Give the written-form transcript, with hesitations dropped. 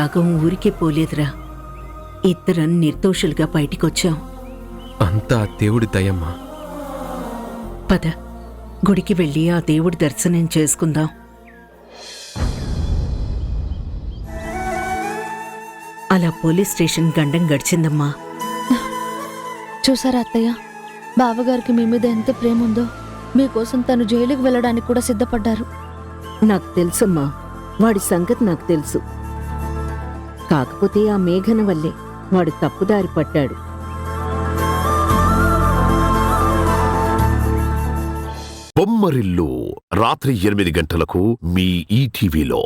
యాగం ఊరికే పోలేదురా. ఇద్దరం నిర్దోషులుగా బయటికొచ్చాం. అంతా దేవుడి దయమ్మా. పద, గుడికి వెళ్ళి ఆ దేవుడి దర్శనం చేసుకుందాం. అలా పోలీస్ స్టేషన్ గండం గడిచిందమ్మా. చూసారా అత్తయ్య, బావగారికి మీ మీద ఎంత ప్రేమ ఉందో. మీకోసం తను జైలుకి వెళ్ళడానికి కూడా సిద్ధపడ్డారు. నాకు తెలుసమ్మా, వాడి సంగతి నాకు తెలుసు. కాకపోతే ఆ మేఘన వల్లే వాడు తప్పుదారి పట్టాడు. బొమ్మరిల్లు రాత్రి 8 గంటలకు మీ ఈటీవీలో.